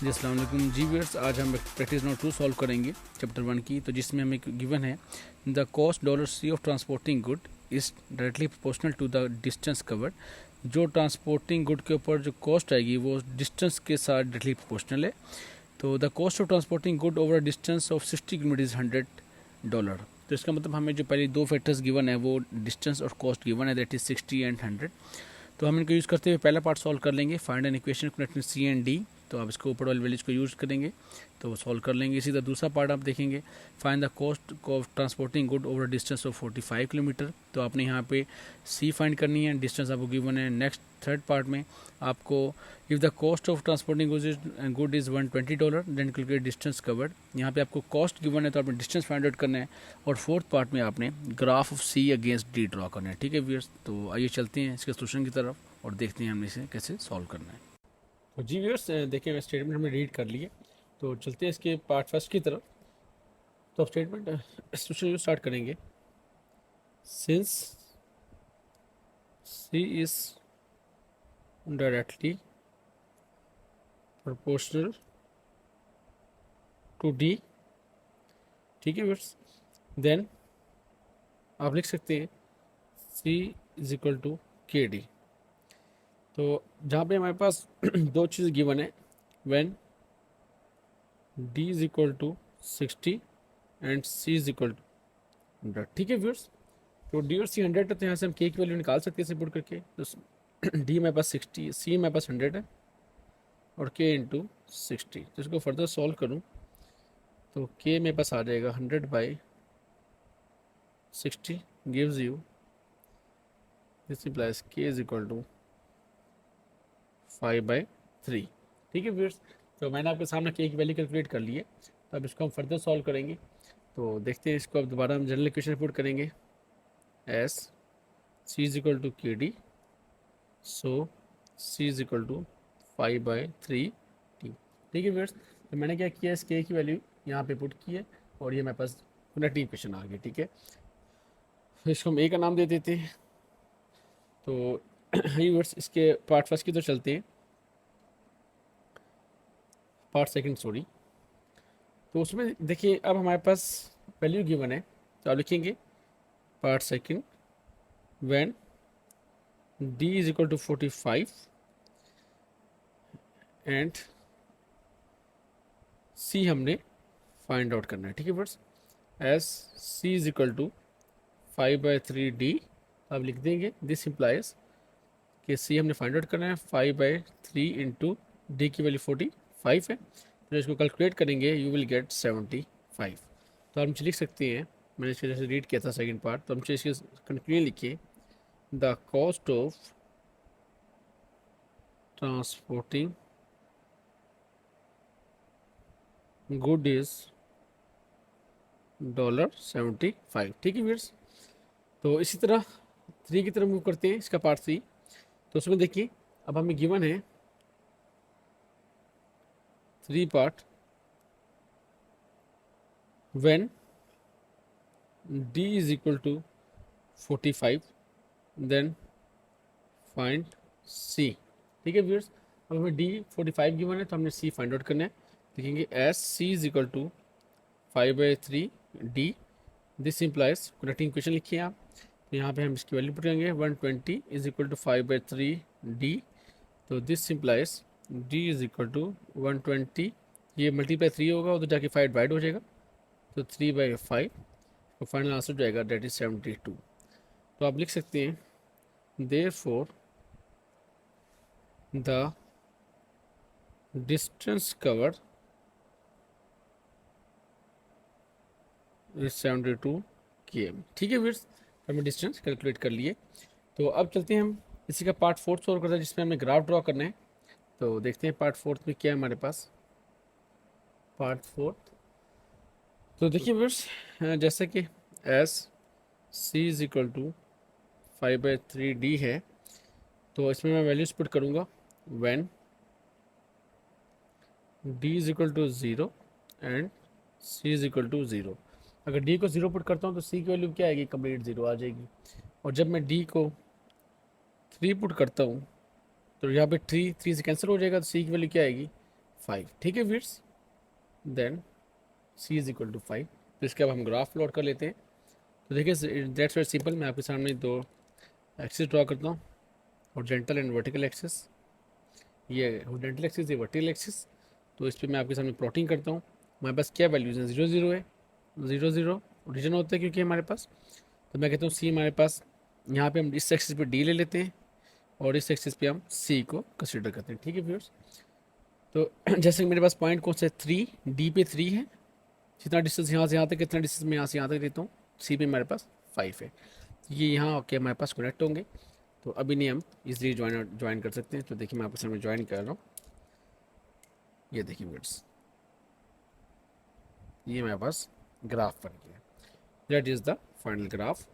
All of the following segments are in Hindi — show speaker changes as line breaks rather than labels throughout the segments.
जी अस्सलाम वालेकुम जी व्यूअर्स, आज हम प्रैक्टिस नोट 2 सॉल्व करेंगे चैप्टर 1 की। तो जिसमें हमें गिवन है the cost dollar C of transporting good is directly proportional to the distance covered. जो ट्रांसपोर्टिंग गुड के ऊपर जो कॉस्ट आएगी वो डिस्टेंस के साथ डायरेक्टली प्रोपोर्शनल है। तो the cost of transporting good over distance of 60 kilometre is $100। तो इसका मतलब हमें जो पहले दो फैक्टर्स गिवन है वो डिस्टेंस और कॉस्ट गिवन है, दैट इज 60 एंड 100। तो हम इनको यूज़ करते हुए पहला पार्ट सॉल्व कर लेंगे, find an equation connecting C and D. तो आप इसको ऊपर वाले वैल्यूज को यूज़ करेंगे तो सॉल्व कर लेंगे। इसी तरह दूसरा पार्ट आप देखेंगे, find the cost of transporting good over distance of 45 kilometre. तो आपने यहाँ पे सी फाइंड करनी है, डिस्टेंस आपको गिवन है। नेक्स्ट थर्ड पार्ट में आपको if the cost of transporting good is $120 then calculate distance covered. यहाँ पे आपको कॉस्ट गिवन है तो आपने डिस्टेंस फाइंड आउट करना है। और फोर्थ पार्ट में आपने graph of C against D draw करना है। ठीक है व्यूअर्स, तो आइए चलते हैं इसके सोल्यूशन की तरफ और देखते हैं हमने इसे कैसे सॉल्व करना है। तो जी व्यूअर्स, देखिए स्टेटमेंट हमने रीड कर लिए, तो चलते हैं इसके पार्ट फर्स्ट की तरफ। तो अब स्टेटमेंट सोल्यूशन यूज स्टार्ट करेंगे। Since C is directly proportional to D, ठीक है व्यूअर्स, देन आप लिख सकते हैं C is equal to K D. तो जहाँ पे हमारे पास दो चीज़ गिवन है, when D is equal to 60 and C is equal to 100। ठीक है व्यूअर्स, तो डी और सी 100 है, तो यहाँ से हम के की वैल्यू निकाल सकते हैं इसे पुट करके। तो डी मेरे पास 60, सी मेरे पास 100 है और के इंटू 60। तो इसको फर्दर सॉल्व करूँ तो के मेरे पास आ जाएगा 100/60 गिव्स यू, दिस इंप्लाइज के इज इक्वल टू 5/3। ठीक है व्यूअर्स, तो मैंने आपके सामने के की वैल्यू कैलकुलेट कर ली है। तो अब इसको हम फर्दर सॉल्व करेंगे। तो देखते हैं इसको, अब दोबारा हम जनरल इक्वेशन पुट करेंगे, as C is equal to K D, so C is equal to 5/3 T. ठीक है व्यूअर्स, तो मैंने क्या किया, इस के की वैल्यू यहाँ पे पुट की है और ये मेरे पास कनेक्टिंग इक्वेशन आ गई। ठीक है, तो इसको हम ए का नाम दे देते हैं। तो व्यूअर्स, इसके पार्ट फर्स्ट की तो चलते हैं, पार्ट सेकंड सॉरी। तो उसमें देखिए अब हमारे पास वैल्यू गिवन है, तो आप लिखेंगे part second when d is equal to 45 and c हमने फाइंड आउट करना है। ठीक है buts, as c is equal to 5/3 d। अब लिख देंगे दिस इम्प्लाइज कि c हमने फाइंड आउट करना है 5/3 इंटू डी की वैल्यू 45 है। तो इसको कैलकुलेट करेंगे यू विल गेट 75। तो हम लिख सकते हैं, मैंने इसके जैसे रीड किया था सेकंड पार्ट, तो हम इसके कंक्लूजन लिखिए, the cost of transporting good is $75। ठीक है व्यूअर्स, तो इसी तरह 3 की तरफ मूव करते हैं, इसका पार्ट 3। तो उसमें देखिए अब हमें गिवन है 3 part, when d is equal to 45 then find c। ठीक है व्यूअर्स, अब हमें d 45 गिवन है तो हमने c फाइंड आउट करना है। लिखेंगे as c is equal to 5/3 d, this implies connecting equation लिखिए आप। तो यहाँ पे हम इसकी वैल्यू पुट करेंगे 120 इज इक्वल टू 5/3 d। तो this implies d is equal to 120, ये मल्टीप्लाई 3 होगा उधर जाके 5 डिवाइड हो जाएगा, तो 3/5, तो फाइनल आंसर जो आएगा डेट इज 72। तो आप लिख सकते हैं therefore the distance covered is 72 km। ठीक है व्यूअर्स, हमने डिस्टेंस कैलकुलेट कर लिए। तो अब चलते हैं हम इसी का पार्ट 4 सॉल्व करते हैं, जिसमें हमें ग्राफ ड्रॉ करना है। तो देखते हैं पार्ट 4 में क्या है हमारे पास। पार्ट 4, तो देखिए व्यूअर्स, जैसे कि as C is equal to 5/3 D है, तो इसमें मैं वैल्यूज पुट करूँगा when D is equal to 0 and C is equal to 0। अगर डी को 0 पुट करता हूँ तो सी की वैल्यू क्या आएगी, कंप्लीट 0 आ जाएगी। और जब मैं डी को 3 पुट करता हूँ तो यहाँ पे 3 से कैंसिल हो जाएगा, तो सी की वैल्यू क्या आएगी 5, ठीक है viewers. Then c is equal to 5। तो इसके अब हम ग्राफ प्लॉट कर लेते हैं। तो देखिए दैट्स वेरी सिंपल। मैं आपके सामने दो एक्सिस ड्रॉ करता हूँ, हॉरिजॉन्टल एंड वर्टिकल एक्सिस। ये हॉरिजॉन्टल एक्सिस, ये वर्टिकल एक्सिस। तो इस पर मैं आपके सामने प्लॉटिंग करता हूँ। हमारे पास क्या वैल्यूज़ हैं, 0 0 है, 0 0 रीजन होता है क्योंकि हमारे पास। तो मैं कहता हूँ सी हमारे पास, यहाँ पे हम इस एक्सिस पे डी ले लेते हैं और इस एक्सिस पे हम सी को कंसिडर करते हैं, ठीक है व्यूअर्स। तो जैसे कि मेरे पास पॉइंट कौन सा है, 3, डी पे 3 है, जितना डिस्टेंस यहाँ से यहाँ तक, कितना डिस्टेंस मैं यहाँ से यहाँ तक लेता हूँ, सी पे हमारे पास 5 है। ये यहाँ आके हमारे पास कनेक्ट होंगे। तो अभी नहीं हम इजली ज्वाइन कर सकते हैं। तो देखिए मैं आपके सामने ज्वाइन कर रहा हूँ। ये देखिए व्यूअर्स, ये मेरे पास ग्राफ बन गया। That is the final graph.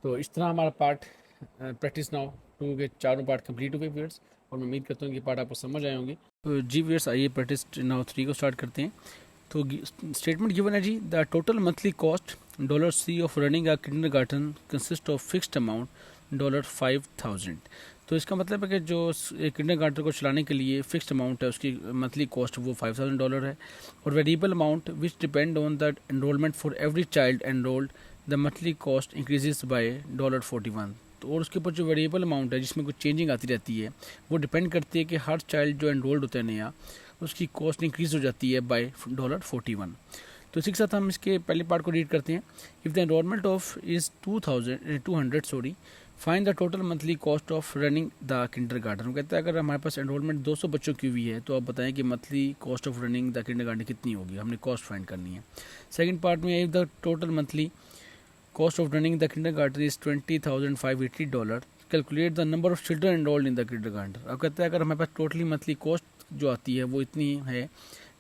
तो इस तरह हमारा पार्ट प्रैक्टिस नाउ 2 के चारों पार्ट कंप्लीट हुए व्यूअर्स, और मैं उम्मीद करता हूँ कि पार्ट आपको समझ आए होंगे। तो जी व्यूअर्स, आइए प्रैक्टिस नाउ 3 को स्टार्ट करते हैं। तो स्टेटमेंट गिवन है जी, the total monthly cost $C of running a kindergarten consist of fixed amount $5,000। तो इसका मतलब है कि जो किंडरगार्टन को चलाने के लिए फिक्स्ड अमाउंट है, उसकी मंथली कॉस्ट वो $5,000 है। और variable amount which depend on the enrolment for every child enrolled, the monthly cost increases by $41। तो और उसके ऊपर जो वेरिएबल अमाउंट है, जिसमें कुछ चेंजिंग आती रहती है, वो डिपेंड करती है कि हर चाइल्ड जो एनरोल्ड होता है नया, उसकी कॉस्ट इंक्रीज हो जाती है बाय $41। तो इसी के साथ हम इसके पहले पार्ट को रीड करते हैं। If the enrolment of is 200 sorry, find the total monthly cost of running the kindergarten. वो कहता है अगर हमारे पास एनरोलमेंट 200 बच्चों की हुई है, तो आप बताएं कि monthly cost of running the kindergarten कितनी होगी, हमने कॉस्ट फाइंड करनी है। सेकंड पार्ट में if the total monthly cost of running the kindergarten is $20,580, calculate the number of children enrolled in the kindergarten. अब कहता है अगर हमारे पास टोटली मंथली कॉस्ट जो आती है वो इतनी है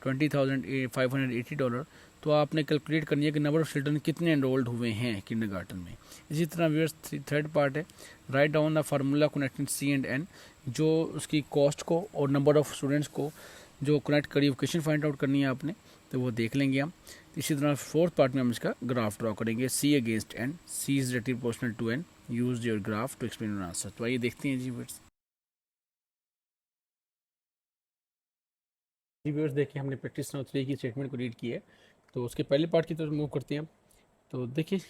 $20,580, तो आपने कैलकुलेट करनी है कि नंबर ऑफ चिल्ड्रन कितने एनरोल्ड हुए हैं किंडरगार्टन में। इसी तरह व्यूअर्स थर्ड पार्ट है, write down the formula connecting C and N, जो उसकी कॉस्ट को और नंबर ऑफ स्टूडेंट्स को जो कनेक्ट करी इक्वेशन फाइंड आउट करनी है आपने, तो वो देख लेंगे हम। इसी तरह फोर्थ पार्ट में हम इसका ग्राफ ड्रॉ करेंगे, C against N, C is directly proportional to N, use your graph to explain your answer. तो आइए देखते हैं जी व्यूअर्स। जी व्यूअर्स, देखिए हमने प्रैक्टिस नंबर 3 की स्टेटमेंट को रीड की है। तो उसके पहले पार्ट की तरफ मूव करते हैं हम। तो देखिए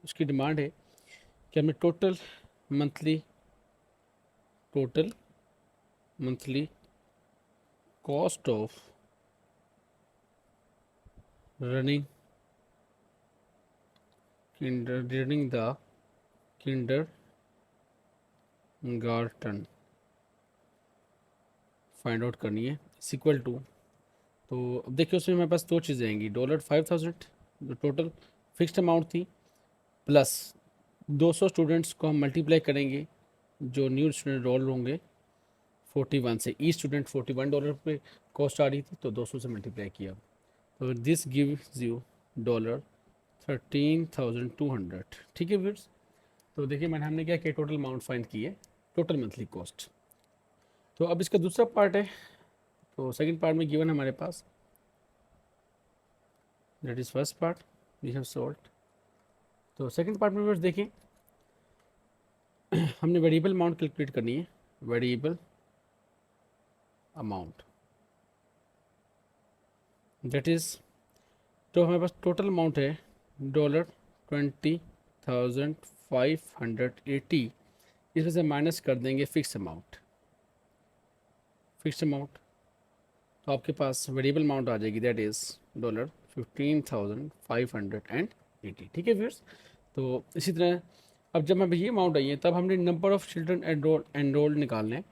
उसकी डिमांड है कि हमें total monthly cost of running the kindergarten find out करनी है, इक्वल टू। तो अब देखिए उसमें हमारे पास दो चीज़ें आएंगी, $5,000 जो टोटल फिक्स्ड अमाउंट थी, प्लस 200 स्टूडेंट्स को हम मल्टीप्लाई करेंगे जो न्यू स्टूडेंट रोल होंगे 41 से। ई स्टूडेंट $41 पे कॉस्ट आ रही थी, तो 200 से मल्टीप्लाई किया। तो दिस गिव्स यू $13,200, ठीक है व्यूअर्स। तो देखिए हमने क्या किया, टोटल अमाउंट फाइंड की है, टोटल मंथली कॉस्ट। तो अब इसका दूसरा पार्ट है। तो सेकंड पार्ट में गिवन हमारे पास, that is first part we have solved. तो सेकंड पार्ट में व्यूअर्स देखें, हमने वेरिएबल अमाउंट कैलकुलेट करनी है, वेरिएबल अमाउंट दैट इज, तो हमारे पास टोटल अमाउंट है $20,580, इसमें से माइनस कर देंगे फिक्स अमाउंट। तो आपके पास वेरिएबल अमाउंट आ जाएगी, दैट इज़ $15,580, ठीक है व्यूअर्स। तो इसी तरह अब जब हमें ये अमाउंट आई है, तब हमने नंबर ऑफ़ चिल्ड्रन एनरोल्ड निकालने हैं।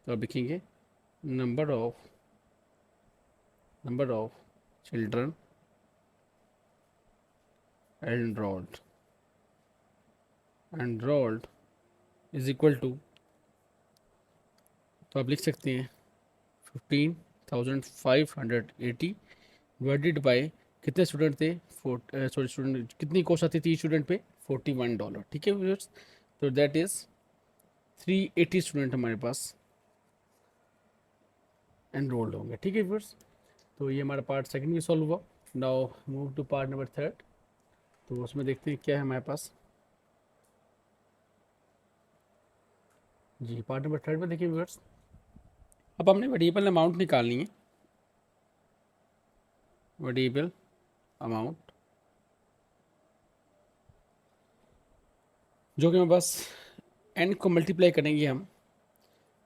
तो अब लिखेंगे number of children enrolled is equal to, तो आप लिख सकते हैं 15,580 डिवाइडेड बाय कितने स्टूडेंट थे, सॉरी स्टूडेंट कितनी कॉस्ट आती थी स्टूडेंट पे, $41, ठीक है व्यूअर्स। तो दैट इज़ 380 स्टूडेंट हमारे पास एनरोल्ड होंगे, ठीक है व्यूअर्स। तो ये हमारा पार्ट सेकंड भी सॉल्व हुआ। Now move to part number third. तो उसमें देखते हैं क्या है हमारे पास। जी पार्ट नंबर थर्ड में देखिए व्यूअर्स, अब हमने वेरिएबल अमाउंट निकालनी है वेरिएबल अमाउंट जो कि हमें बस n को मल्टीप्लाई करेंगे हम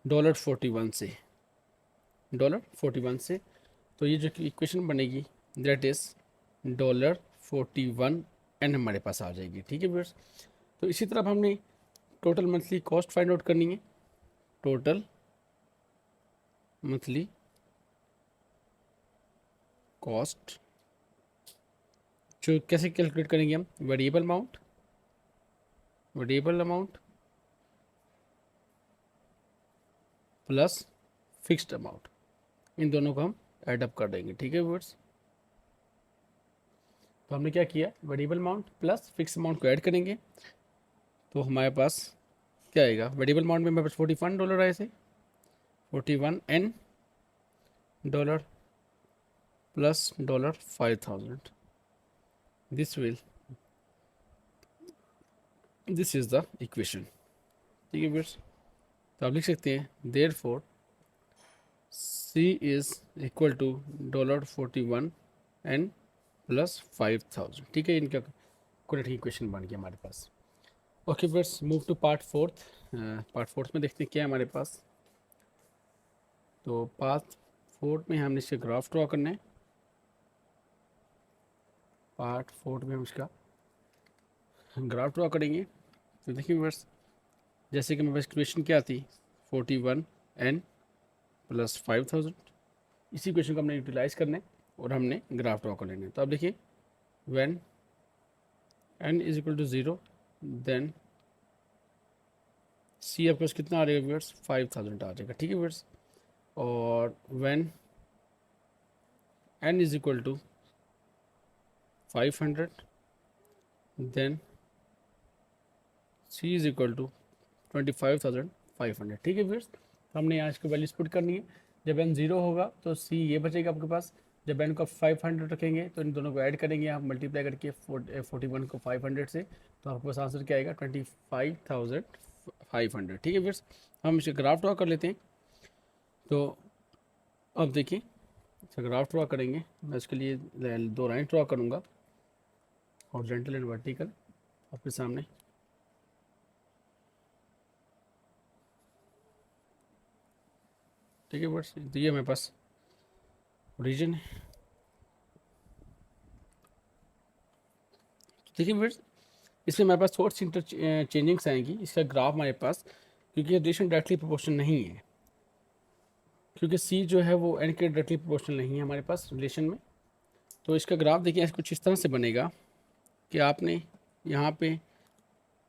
$41 से, $41 से, तो ये जो इक्वेशन बनेगी दैट इज़ $41 हमारे पास आ जाएगी। ठीक है व्यूअर्स, तो इसी तरह हमने total monthly cost find out करनी है। टोटल मंथली कॉस्ट जो कैसे कैलकुलेट करेंगे हम, variable amount plus fixed amount, इन दोनों को हम ऐड अप कर देंगे। ठीक है व्यूअर्स, तो हमने क्या किया, variable amount plus fix amount को ऐड करेंगे तो हमारे पास क्या आएगा, वेरिएबल अमाउंट में हमारे पास $41 आए थे, $41 plus $5,000, this is the equation. ठीक है व्यूअर्स, तो आप लिख सकते हैं therefore C is equal to $41 plus 5,000। ठीक है, इनका करेक्ट इक्वेशन बन गया हमारे पास। Okay viewers, move to part fourth में देखते हैं क्या है हमारे पास। तो पार्ट फोर्थ में हमने इसका ग्राफ ड्रॉ करना है। पार्ट फोर्थ में हम इसका ग्राफ ड्रॉ करेंगे। तो देखिए व्यूअर्स, जैसे कि मेरे पास इक्वेशन क्या थी, 41n प्लस 5,000, इसी इक्वेशन को हमने यूटिलाइज करना है और हमने ग्राफ ड्रॉ कर लेना है। तो अब देखिए, when n is equal to 0 then C आपके पास कितना आ जाएगा व्यूअर्स, 5,000 आ जाएगा। ठीक है व्यूअर्स, और when n is equal to 500 then C is equal to 25,500। ठीक है व्यूअर्स, तो हमने यहाँ इसको वैल्यूज पुट करनी है। जब n 0 होगा तो C ये बचेगा आपके पास। जब n को 500 रखेंगे तो इन दोनों को ऐड करेंगे आप मल्टीप्लाई करके 41 को 500 से, तो आपके पास आंसर क्या आएगा, 25,500। ठीक है व्यूअर्स, हम इसे ग्राफ ड्रॉ कर लेते हैं। तो अब देखिए, इसे ग्राफ ड्रॉ करेंगे। मैं इसके लिए 2 लाइन ड्रॉ करूँगा, हॉरिजॉन्टल एंड वर्टिकल आपके सामने। ठीक है व्यूअर्स, तो ये मेरे पास ओरिजिन है। ठीक है व्यूअर्स, इसमें हमारे पास थोड़ी सी इंटरचेंजिंग्स आएंगी इसका ग्राफ हमारे पास, क्योंकि ये रिलेशन डायरेक्टली प्रोपोर्शनल नहीं है, क्योंकि C जो है वो n के डायरेक्टली प्रोपोर्शनल नहीं है हमारे पास रिलेशन में। तो इसका ग्राफ देखिए कुछ इस तरह से बनेगा कि आपने यहाँ पे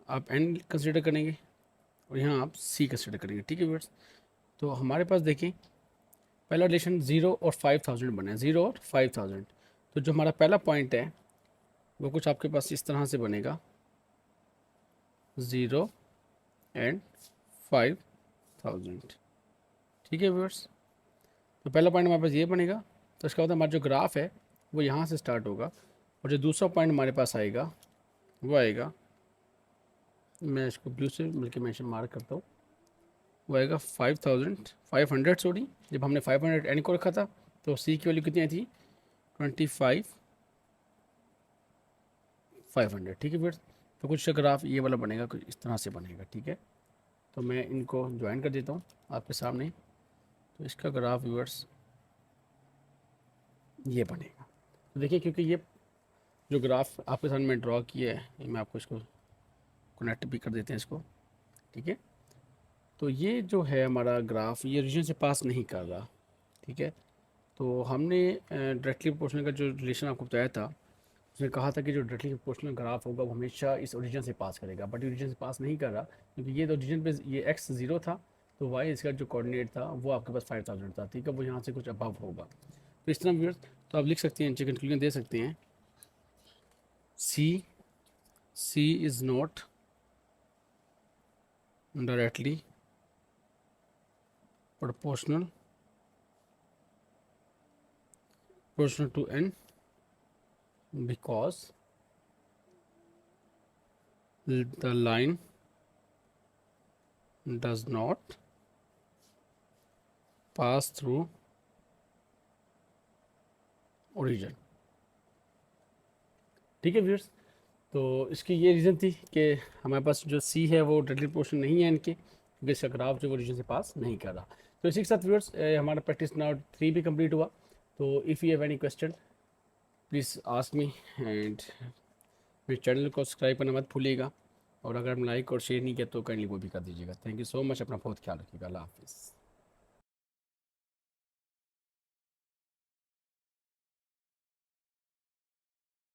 आप n कंसिडर करेंगे और यहाँ आप C कंसिडर करेंगे। ठीक है व्यूअर्स, तो हमारे पास देखिए पहला रिलेशन 0 और 5,000 बना है, 0 और 5,000। तो जो हमारा पहला पॉइंट है वो कुछ आपके पास इस तरह से बनेगा, 0 एंड 5,000। ठीक है व्यूअर्स, तो पहला पॉइंट हमारे पास ये बनेगा। तो इसका मतलब हमारा जो ग्राफ है वो यहाँ से स्टार्ट होगा, और जो दूसरा पॉइंट हमारे पास आएगा वो आएगा, मैं इसको ब्लू से मिलकर मेंशन मार्क करता हूँ, वो आएगा 5,500 सॉरी। जब हमने 500 एन को रखा था तो C की वैल्यू कितनी आई थी, 25,500। ठीक है फिर, तो कुछ ग्राफ ये वाला बनेगा, कुछ इस तरह से बनेगा। ठीक है, तो मैं इनको ज्वाइन कर देता हूँ आपके सामने। तो इसका ग्राफ व्यूअर्स ये बनेगा। तो देखिए, क्योंकि ये जो ग्राफ आपके सामने मैं ड्रॉ किया है, मैं आपको इसको कनेक्ट भी कर देते हैं इसको। ठीक है, तो ये जो है हमारा ग्राफ, ये रीजन से पास नहीं कर रहा। ठीक है, तो हमने डायरेक्टली प्रोपोर्शनल का जो रिलेशन आपको बताया था, उसने कहा था कि जो डायरेक्टली प्रोपोर्शनल ग्राफ होगा वो हमेशा इस ओरिजिन से पास करेगा, बट ओरिजिन से पास नहीं कर रहा, क्योंकि ये ओरिजिन पे ये x 0 था, तो y इसका जो कोऑर्डिनेट था वो आपके पास 5,000 था। ठीक है, वो यहाँ से कुछ अबव होगा। तो इस तरह व्यूअर्स, तो आप लिख सकते हैं, नीचे कंक्लूजन दे सकते हैं, C is not directly proportional to n because the line does not pass through origin. ठीक है व्यूअर्स। तो इसकी ये रीज़न थी कि हमारे पास जो सी है वो डायरेक्टली प्रोपोर्शनल नहीं है इनके, क्योंकि इसका ग्राफ जो वो रीजन से पास नहीं कर रहा। तो इसी के साथ व्यूअर्स हमारा प्रैक्टिस नाउ 3 भी कंप्लीट हुआ। तो if you have any question please ask me, and मेरे चैनल को सब्सक्राइब करना मत भूलिएगा, और अगर हम लाइक और शेयर नहीं किया तो काइंडली वो भी कर दीजिएगा। थैंक यू सो मच, अपना बहुत ख्याल रखिएगा। अल्लाह हाफिज़।